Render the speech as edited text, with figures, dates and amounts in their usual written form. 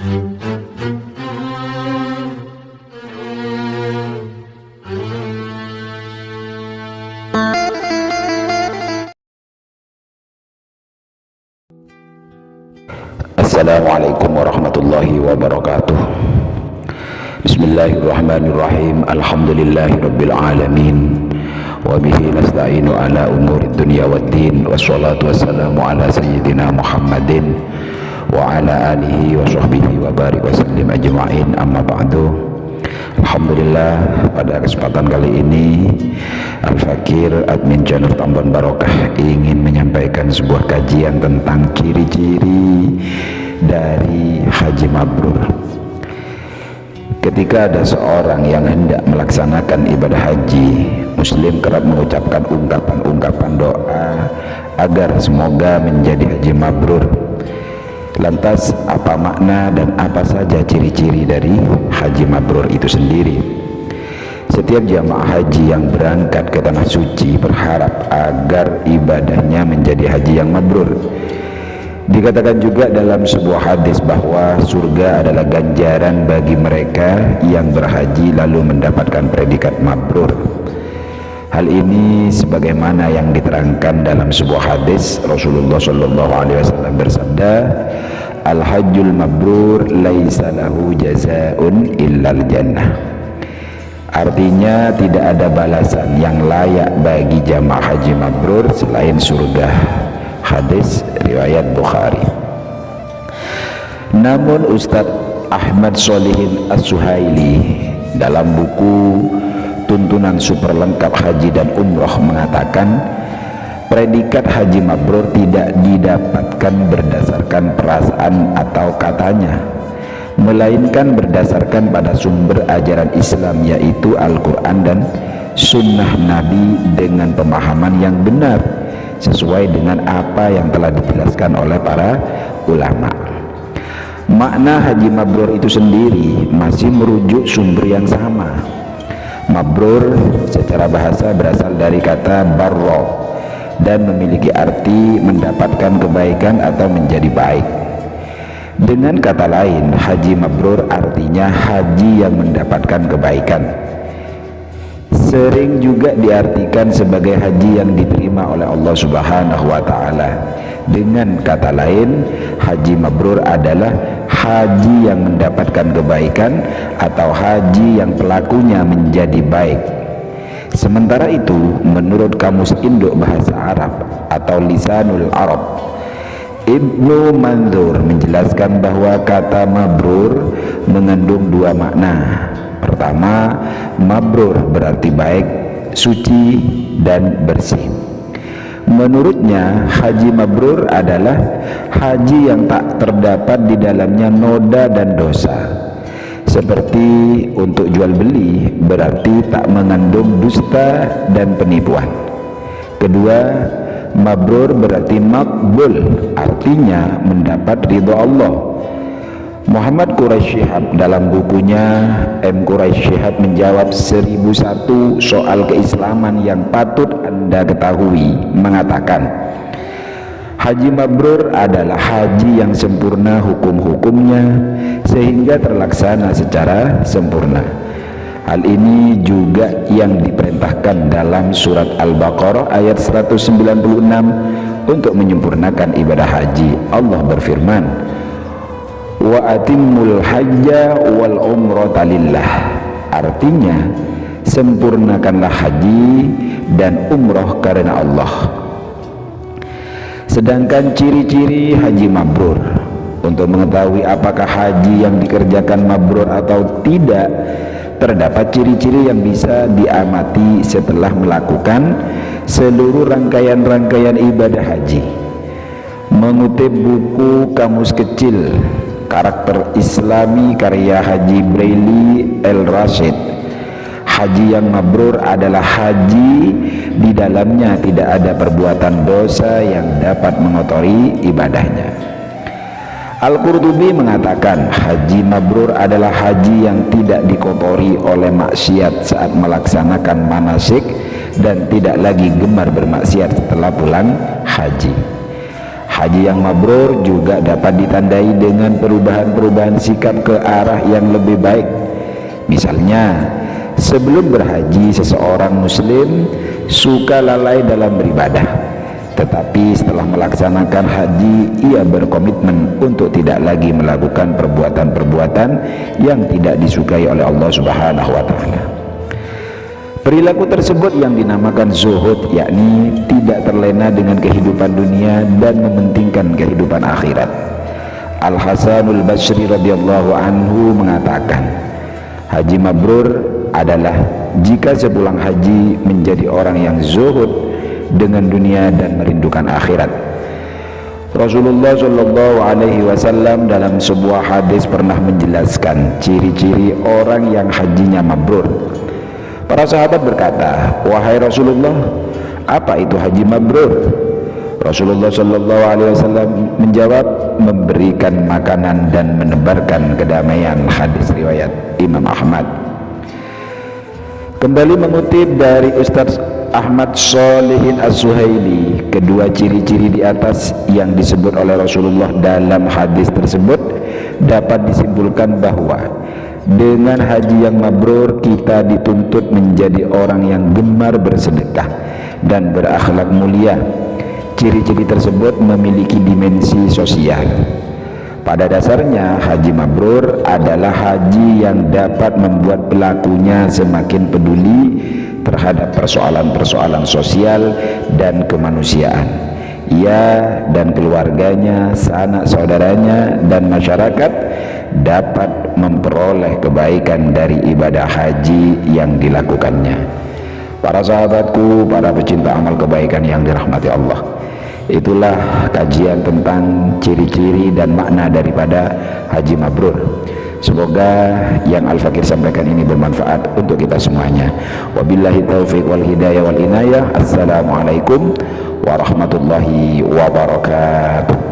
Assalamualaikum warahmatullahi wabarakatuh. Bismillahirrahmanirrahim. Alhamdulillahirabbil alamin. Wa bihi nasta'inu ala umurid dunya waddin. Wassalatu wassalamu ala sayyidina Muhammadin wa ala alihi wa sahbihi wa barik wa sallim ajma'in. Amma ba'du. Alhamdulillah, pada kesempatan kali ini Al-Fakir admin channel Tambon Barokah ingin menyampaikan sebuah kajian tentang ciri-ciri dari haji mabrur. Ketika ada seorang yang hendak melaksanakan ibadah haji, muslim kerap mengucapkan ungkapan-ungkapan doa agar semoga menjadi haji mabrur. Lantas apa makna dan apa saja ciri-ciri dari haji mabrur itu sendiri? Setiap jamaah haji yang berangkat ke tanah suci berharap agar ibadahnya menjadi haji yang mabrur. Dikatakan juga dalam sebuah hadis bahwa surga adalah ganjaran bagi mereka yang berhaji lalu mendapatkan predikat mabrur. Hal ini sebagaimana yang diterangkan dalam sebuah hadis, Rasulullah SAW bersabda, Al-hajjul mabrur laisa lahu jazaa'un illal jannah. Artinya tidak ada balasan yang layak bagi jamaah haji mabrur selain surga. Hadis riwayat Bukhari. Namun Ustadz Ahmad Sholihin As-Suhaili dalam buku Tuntunan Super Lengkap Haji dan Umroh mengatakan, predikat haji mabrur tidak didapatkan berdasarkan perasaan atau katanya, melainkan berdasarkan pada sumber ajaran Islam, yaitu Al-Quran dan Sunnah Nabi dengan pemahaman yang benar sesuai dengan apa yang telah dijelaskan oleh para ulama. Makna haji mabrur itu sendiri masih merujuk sumber yang sama. Mabrur secara bahasa berasal dari kata barro dan memiliki arti mendapatkan kebaikan atau menjadi baik. Dengan kata lain, haji mabrur artinya haji yang mendapatkan kebaikan. Sering juga diartikan sebagai haji yang diterima oleh Allah Subhanahu wa Ta'ala. Dengan kata lain, haji mabrur adalah haji yang mendapatkan kebaikan atau haji yang pelakunya menjadi baik. Sementara itu, menurut Kamus Induk Bahasa Arab atau Lisanul Arab, Ibnu Manzur menjelaskan bahwa kata mabrur mengandung dua makna. Pertama, mabrur berarti baik, suci, dan bersih. Menurutnya, haji mabrur adalah haji yang tak terdapat di dalamnya noda dan dosa. Seperti untuk jual beli, berarti tak mengandung dusta dan penipuan. Kedua, mabrur berarti makbul, artinya mendapat ridha Allah. Muhammad Quraisy Shihab dalam bukunya M. Quraisy Shihab menjawab 1001 soal keislaman yang patut Anda ketahui mengatakan, haji mabrur adalah haji yang sempurna hukum-hukumnya sehingga terlaksana secara sempurna. Hal ini juga yang diperintahkan dalam surat Al-Baqarah ayat 196 untuk menyempurnakan ibadah haji. Allah berfirman, wa atimmul hajja wal umrata lillah. Artinya, sempurnakanlah haji dan umroh karena Allah. Sedangkan ciri-ciri haji mabrur, untuk mengetahui apakah haji yang dikerjakan mabrur atau tidak, terdapat ciri-ciri yang bisa diamati setelah melakukan seluruh rangkaian-rangkaian ibadah haji. Mengutip buku Kamus Kecil Karakter Islami karya Haji Braili El Rashid, haji yang mabrur adalah haji di dalamnya tidak ada perbuatan dosa yang dapat mengotori ibadahnya. Al-Qurtubi mengatakan haji mabrur adalah haji yang tidak dikotori oleh maksiat saat melaksanakan manasik dan tidak lagi gemar bermaksiat setelah pulang haji. Haji yang mabrur juga dapat ditandai dengan perubahan-perubahan sikap ke arah yang lebih baik. Misalnya, sebelum berhaji seseorang muslim suka lalai dalam beribadah, tetapi setelah melaksanakan haji ia berkomitmen untuk tidak lagi melakukan perbuatan-perbuatan yang tidak disukai oleh Allah Subhanahu wa taala. Perilaku tersebut yang dinamakan zuhud, yakni tidak terlena dengan kehidupan dunia dan mementingkan kehidupan akhirat. Al-Hasanul Basri radhiyallahu anhu mengatakan, haji mabrur adalah jika sepulang haji menjadi orang yang zuhud dengan dunia dan merindukan akhirat. Rasulullah Shallallahu Alaihi Wasallam dalam sebuah hadis pernah menjelaskan ciri-ciri orang yang hajinya mabrur. Para sahabat berkata, wahai Rasulullah, apa itu haji mabrur? Rasulullah Shallallahu Alaihi Wasallam menjawab, memberikan makanan dan menebarkan kedamaian. Hadis riwayat Imam Ahmad. Kembali mengutip dari Ustaz Ahmad Sholihin Az-Zuhaili, kedua ciri-ciri di atas yang disebut oleh Rasulullah dalam hadis tersebut dapat disimpulkan bahwa dengan haji yang mabrur kita dituntut menjadi orang yang gemar bersedekah dan berakhlak mulia. Ciri-ciri tersebut memiliki dimensi sosial. Pada dasarnya haji mabrur adalah haji yang dapat membuat pelakunya semakin peduli terhadap persoalan-persoalan sosial dan kemanusiaan. Ia dan keluarganya, sanak saudaranya dan masyarakat dapat memperoleh kebaikan dari ibadah haji yang dilakukannya. Para sahabatku, para pecinta amal kebaikan yang dirahmati Allah, itulah kajian tentang ciri-ciri dan makna daripada haji mabrur. Semoga yang Al-Fakir sampaikan ini bermanfaat untuk kita semuanya. Wabillahi taufiq wal hidayah wal inayah. Assalamualaikum warahmatullahi wabarakatuh.